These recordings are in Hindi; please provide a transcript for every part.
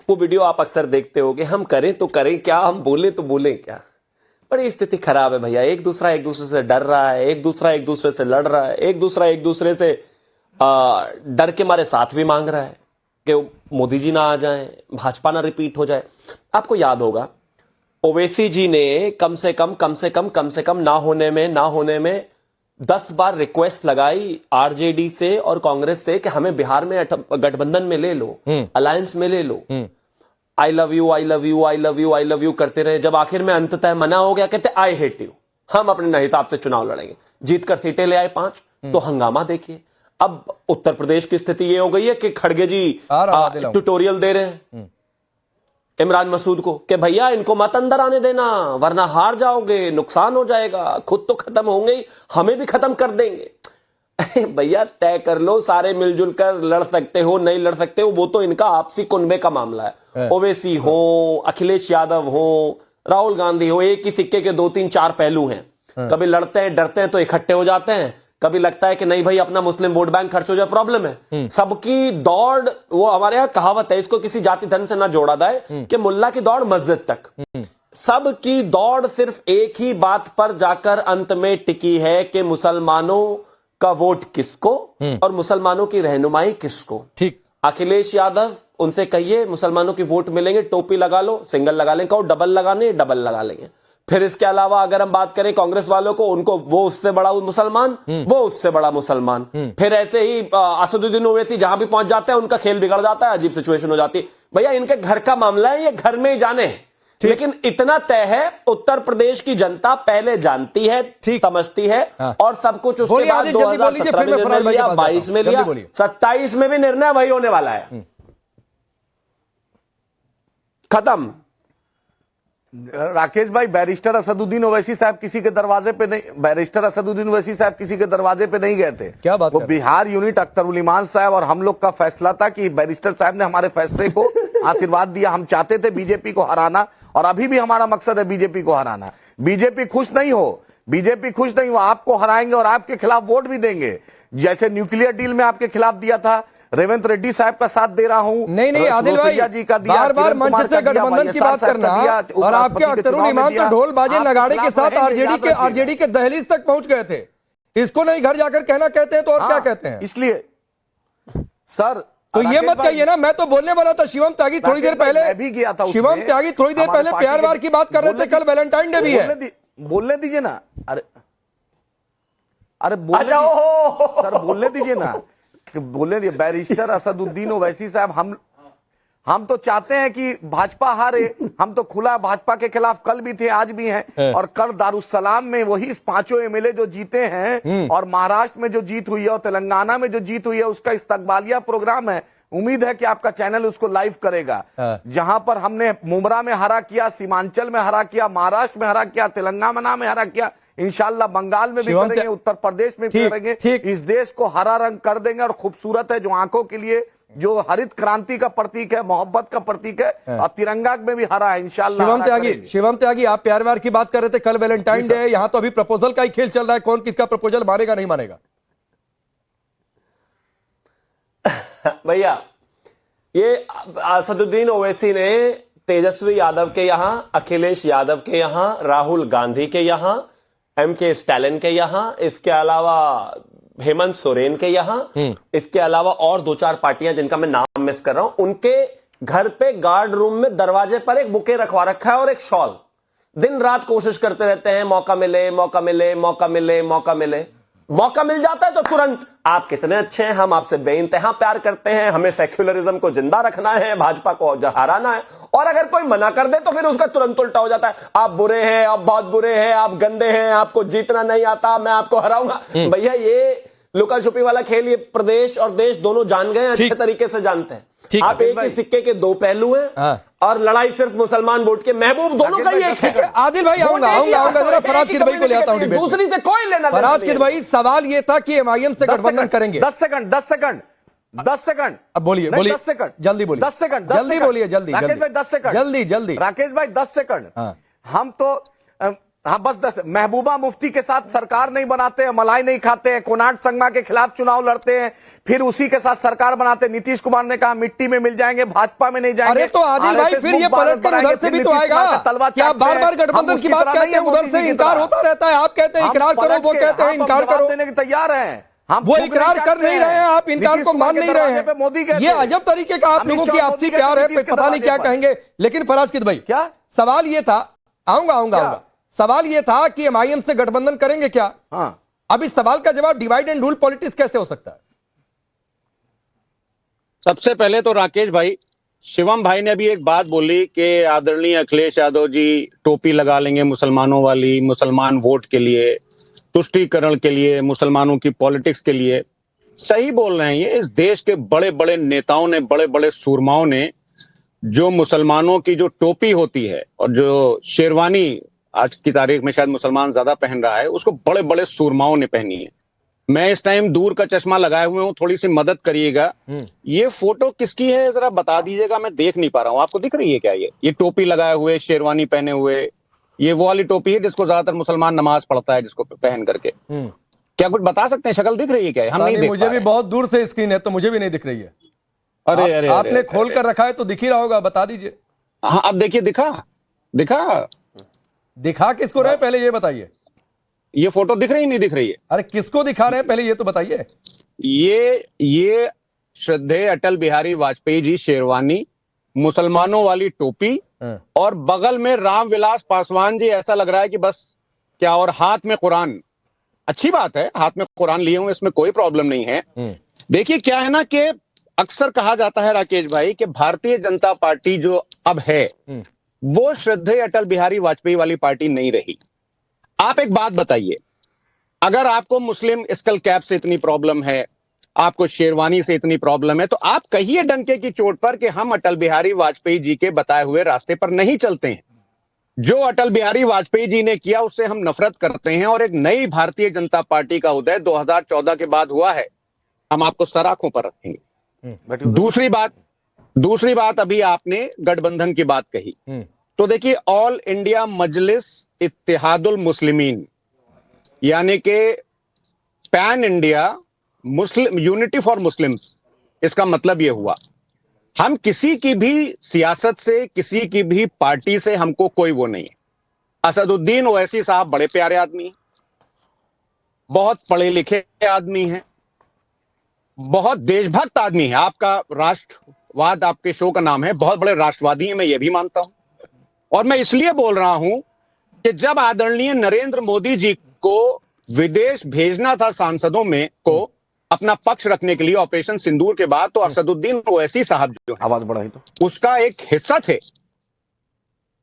वो वीडियो आप अक्सर देखते होगे, हम करें तो करें क्या, हम बोले तो बोलें क्या। बड़ी स्थिति खराब है भैया, एक दूसरा एक दूसरे से डर रहा है, एक दूसरा एक दूसरे से लड़ रहा है, एक दूसरा एक दूसरे से डर के मारे साथ भी मांग रहा है कि मोदी जी ना आ जाएं, भाजपा ना रिपीट हो जाए। आपको याद होगा ओवैसी जी ने कम से कम ना होने में 10 बार रिक्वेस्ट लगाई आरजेडी से और कांग्रेस से कि हमें बिहार में गठबंधन में ले लो, अलायंस में ले लो। I love you I love you I love you I love you करते रहे, जब आखिर में अंततः मना हो गया, कहते आई हेट यू, हम अपने हिसाब से चुनाव लड़ेंगे, जीतकर सीटें ले आए 5। तो हंगामा देखिए। अब उत्तर प्रदेश की स्थिति ये हो गई है कि खड़गे जी ट्यूटोरियल दे रहे हैं इमरान मसूद को कि भैया इनको मत अंदर आने देना वरना हार जाओगे, नुकसान हो जाएगा, खुद तो खत्म होंगे ही, हमें भी खत्म कर देंगे। भैया तय कर लो, सारे मिलजुल कर लड़ सकते हो, नहीं लड़ सकते हो, वो तो इनका आपसी कुनबे का मामला है। ओवैसी हो, अखिलेश यादव हो, राहुल गांधी हो, एक ही सिक्के के 2 3 4 पहलू हैं। कभी लड़ते हैं डरते हैं तो इकट्ठे हो जाते हैं, कभी लगता है कि नहीं भाई अपना मुस्लिम वोट बैंक खर्च हो जाए, प्रॉब्लम है। सबकी दौड़, वो हमारे यहाँ कहावत है, इसको किसी जाति धर्म से ना जोड़ा जाए कि मुल्ला की दौड़ मस्जिद तक। सबकी दौड़ सिर्फ एक ही बात पर जाकर अंत में टिकी है कि मुसलमानों का वोट किसको और मुसलमानों की रहनुमाई किसको। ठीक, अखिलेश यादव उनसे कहिए मुसलमानों की वोट मिलेंगे, टोपी लगा लो, सिंगल लगा लेंगे, कहो डबल लगाने डबल लगा लेंगे। फिर इसके अलावा अगर हम बात करें कांग्रेस वालों को, उनको वो उससे बड़ा मुसलमान, वो उससे बड़ा मुसलमान। फिर ऐसे ही असदुद्दीन ओवैसी जहां भी पहुंच जाते हैं उनका खेल बिगड़ जाता है, अजीब सिचुएशन हो जाती है। भैया इनके घर का मामला है, ये घर में ही जाने। लेकिन इतना तय है, उत्तर प्रदेश की जनता पहले जानती है, समझती है, और सब कुछ उसके बाद 2017 में निर्णय लिया, 22 में लिया, 27 में भी निर्णय वही होने वाला है। खत्म। राकेश भाई, बैरिस्टर असदुद्दीन ओवैसी साहब किसी के दरवाजे पे नहीं, बैरिस्टर असदुद्दीन ओवैसी साहब किसी के दरवाजे पे नहीं गए थे। क्या बात, वो बिहार यूनिट अख्तरुल ईमान साहब और हम लोग का फैसला था कि बैरिस्टर साहब ने हमारे फैसले को आशीर्वाद दिया। हम चाहते थे बीजेपी को हराना, और अभी भी हमारा मकसद है बीजेपी को हराना। बीजेपी खुश नहीं हो, बीजेपी खुश नहीं हो, आपको हराएंगे और आपके खिलाफ वोट भी देंगे। जैसे न्यूक्लियर डील में आपके खिलाफ दिया था, रेवंत रेड्डी साहब का साथ दे रहा हूं। नहीं आदिल भाई, जी का दिया, बार मंच से गठबंधन की बात करना, और आपके अख्तरुल ईमान तो ढोल बाजे नगाड़े के साथ आरजेडी के दहलीज तक पहुंच गए थे। इसको नहीं घर जाकर कहना कहते हैं तो और क्या कहते हैं? इसलिए सर तो ये मत कहिए ना, मैं तो बोलने वाला था। शिवम त्यागी थोड़ी देर पहले भी गया था, शिवम त्यागी थोड़ी देर पहले प्यार वार की बात कर रहे थे, कल वैलेंटाइन डे भी है। बोलने दीजिए ना, अरे बोलने सर बोलने दीजिए ना, बोलने दीजिए। बैरिस्टर असदुद्दीन ओवैसी साहब, हम तो चाहते हैं कि भाजपा हारे। हम तो खुला भाजपा के खिलाफ कल भी थे, आज भी हैं, और कल दारुसलाम में वही 5 एमएलए जो जीते हैं, और महाराष्ट्र में जो जीत हुई है और तेलंगाना में जो जीत हुई है, उसका इस्तकबालिया प्रोग्राम है। उम्मीद है कि आपका चैनल उसको लाइव करेगा। जहां पर हमने मुमरा में हरा किया, सीमांचल में हरा किया, महाराष्ट्र में हरा किया, तेलंगाना में हरा किया, इंशाल्लाह बंगाल में भी करेंगे, उत्तर प्रदेश में भी करेंगे। इस देश को हरा रंग कर देंगे, और खूबसूरत है, जो आंखों के लिए जो हरित क्रांति का प्रतीक है, मोहब्बत का प्रतीक है, और तिरंगा में भी हरा है इंशाल्लाह। शिवम त्यागी, आप प्यार व्यार की बात कर रहे थे, कल वैलेंटाइन डे है, यहां तो अभी प्रपोजल का ही खेल चल रहा है, कौन किसका प्रपोजल मानेगा नहीं मानेगा। भैया ये असदुद्दीन ओवैसी ने तेजस्वी यादव के यहां, अखिलेश यादव के यहां, राहुल गांधी के यहां, एमके स्टालिन के यहां, इसके अलावा हेमंत सोरेन के यहां, इसके अलावा और 2-4 पार्टियां जिनका मैं नाम मिस कर रहा हूं, उनके घर पे गार्ड रूम में दरवाजे पर एक बुके रखवा रखा है और एक शॉल। दिन रात कोशिश करते रहते हैं, मौका मिले मौका मिले मौका मिले मौका मिले, मौका मिल जाता है तो तुरंत आप कितने अच्छे हैं, हम आपसे बेइंतहा प्यार करते हैं, हमें सेक्युलरिज्म को जिंदा रखना है, भाजपा को हराना है। और अगर कोई मना कर दे तो फिर उसका तुरंत उल्टा हो जाता है, आप बुरे हैं, आप बहुत बुरे हैं, आप गंदे हैं, आपको जीतना नहीं आता, मैं आपको हराऊंगा। भैया ये लुका छुपी वाला खेल ये प्रदेश और देश दोनों जान गए, अच्छे तरीके से जानते हैं। आप एक ही सिक्के के 2 पहलू हैं, और लड़ाई सिर्फ मुसलमान वोट के महबूब दोनों का ही एक है। आदिल भाई आऊंगा जरा फराज किदवई को ले आता हूं डिबेट, दूसरी से कोई लेना। फराज किदवई, सवाल ये था कि एमआईएम से गठबंधन करेंगे। 10 सेकंड अब बोलिए 10 सेकंड जल्दी बोलिए, 10 सेकंड जल्दी बोलिए, जल्दी राकेश भाई 10 सेकंड जल्दी राकेश भाई 10 सेकंड। हम तो हाँ बस 10 महबूबा मुफ्ती के साथ सरकार नहीं बनाते हैं, मलाई नहीं खाते हैं, कोनार्ड संगमा के खिलाफ चुनाव लड़ते हैं, फिर उसी के साथ सरकार बनाते हैं। नीतीश कुमार ने कहा मिट्टी में मिल जाएंगे, भाजपा में नहीं जाएंगे। अरे तो आदिल भाई फिर ये पलट कर उधर से भी तो आएगा। क्या बार बार गठबंधन की बात कहते हैं, उधर से इनकार होता रहता है। आप कहते हैं इकरार करो, वो कहते हैं इनकार करो। देने के तैयार हैं हम। वो इकरार कर नहीं रहे हैं, आप इनकार को मान नहीं रहे हैं। ये अजब तरीके का आप लोगों की आपसी प्यार है, पता नहीं क्या कहेंगे। लेकिन फराज किद भाई, क्या सवाल ये था, आऊंगा सवाल ये था कि एमआईएम से गठबंधन करेंगे क्या? हाँ, अब इस सवाल का जवाब डिवाइड एंड रूल पॉलिटिक्स कैसे हो सकता है? सबसे पहले तो राकेश भाई, शिवम भाई ने अभी एक बात बोली कि आदरणीय अखिलेश यादव जी टोपी लगा लेंगे मुसलमानों वाली, मुसलमान वोट के लिए, तुष्टीकरण के लिए, मुसलमानों की पॉलिटिक्स के लिए। सही बोल रहे हैं ये। इस देश के बड़े बड़े नेताओं ने, बड़े बड़े सूरमाओं ने, जो मुसलमानों की जो टोपी होती है और जो शेरवानी आज की तारीख में शायद मुसलमान ज्यादा पहन रहा है, उसको बड़े बड़े सूरमाओं ने पहनी है। मैं इस टाइम दूर का चश्मा लगाए हुए हूं, थोड़ी सी मदद करिएगा। ये फोटो किसकी है जरा बता दीजिएगा, मैं देख नहीं पा रहा हूं। आपको दिख रही है क्या ये टोपी लगाए हुए, शेरवानी पहने हुए? ये वो वाली टोपी है जिसको ज्यादातर मुसलमान नमाज पढ़ता है, जिसको पहन करके। क्या कुछ बता सकते हैं? शक्ल दिख रही है क्या? हम नहीं देख मुझे भी बहुत दूर से स्क्रीन है तो मुझे भी नहीं दिख रही है। अरे अरे आपने खोल कर रखा है तो दिख ही रहा होगा, बता दीजिए। हाँ अब देखिए, दिखा किसको रहे पहले ये बताइए। ये फोटो दिख रही नहीं दिख रही है? अरे किसको दिखा रहे हैं पहले ये तो बताइए। ये श्रद्धेय अटल बिहारी वाजपेयी जी शेरवानी, मुसलमानों वाली टोपी, और बगल में रामविलास पासवान जी। ऐसा लग रहा है कि बस क्या, और हाथ में कुरान। अच्छी बात है, हाथ में कुरान लिए हुए, इसमें कोई प्रॉब्लम नहीं है। देखिए क्या है ना कि अक्सर कहा जाता है राकेश भाई कि भारतीय जनता पार्टी जो अब है वो श्रद्धेय अटल बिहारी वाजपेयी वाली पार्टी नहीं रही। आप एक बात बताइए, अगर आपको मुस्लिम स्कल कैप से इतनी प्रॉब्लम है, आपको शेरवानी से इतनी प्रॉब्लम है, तो आप कहिए डंके की चोट पर कि हम अटल बिहारी वाजपेयी जी के बताए हुए रास्ते पर नहीं चलते हैं। जो अटल बिहारी वाजपेयी जी ने किया उससे हम नफरत करते हैं, और एक नई भारतीय जनता पार्टी का उदय 2014 के बाद हुआ है। हम आपको सराखों पर रखेंगे। दूसरी बात अभी आपने गठबंधन की बात कही, तो देखिए ऑल इंडिया मजलिस इत्तेहादुल मुस्लिमीन, यानी कि pan India Muslim unity for Muslims, इसका मतलब यह हुआ हम किसी की भी सियासत से, किसी की भी पार्टी से हमको कोई वो नहीं है। असदुद्दीन ओवैसी साहब बड़े प्यारे आदमी हैं, बहुत पढ़े लिखे आदमी हैं, बहुत देशभक्त आदमी है। आपका राष्ट्रवाद, आपके शो का नाम है, बहुत बड़े राष्ट्रवादी हैं, मैं ये भी मानता हूं। और मैं इसलिए बोल रहा हूं कि जब आदरणीय नरेंद्र मोदी जी को विदेश भेजना था सांसदों में को अपना पक्ष रखने के लिए ऑपरेशन सिंदूर के बाद, तो असदुद्दीन ओवैसी साहब जो आवाज बढ़ाई तो उसका एक हिस्सा थे।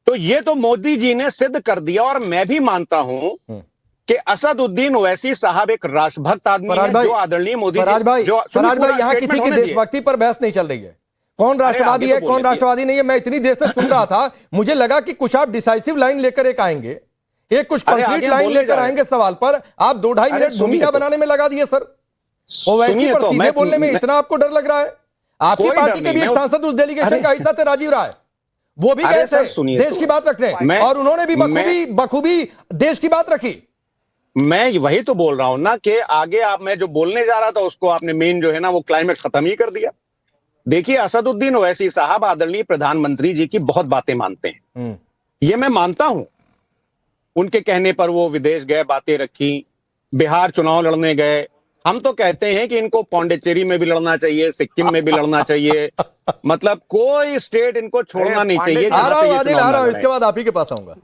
तो ये तो मोदी जी ने सिद्ध कर दिया। और मैं भी मानता हूं कि असदुद्दीन ओवैसी साहब एक राष्ट्रभक्त आदमी है, जो आदरणीय मोदी फराज भाई, यहाँ किसी की जी देशभक्ति पर बहस नहीं चल रही है। कौन राष्ट्रवादी है, कौन राष्ट्रवादी नहीं है, मैं इतनी देर से सुन रहा था। मुझे लगा कि कुछ आप डिसाइसिव लाइन लेकर एक आएंगे, एक कुछ कंक्रीट लाइन लेकर आएंगे सवाल पर। आप 2-2.5 मिनट भूमिका बनाने में लगा दिए सर। ओवैसी पर सीधे बोलने में इतना आपको डर लग रहा है? आपकी पार्टी के भी एक सांसद उस डेलीगेशन का हिस्सा थे, राजीव राय, वो भी गए थे देश की बात रखने, और उन्होंने भी बखूबी देश की बात रखी। मैं वही तो बोल रहा हूं ना कि आगे मैं जो बोलने जा रहा था उसको आपने मेन जो है ना वो क्लाइमेक्स खत्म ही कर दिया। देखिए असदुद्दीन ओवैसी साहब आदरणीय प्रधानमंत्री जी की बहुत बातें मानते हैं, ये मैं मानता हूं। उनके कहने पर वो विदेश गए, बातें रखी, बिहार चुनाव लड़ने गए। हम तो कहते हैं कि इनको पौंडीचेरी में भी लड़ना चाहिए, सिक्किम में भी लड़ना चाहिए, मतलब कोई स्टेट इनको छोड़ना नहीं चाहिए। आ रहा हूं, इसके बाद आप ही के पास आऊंगा।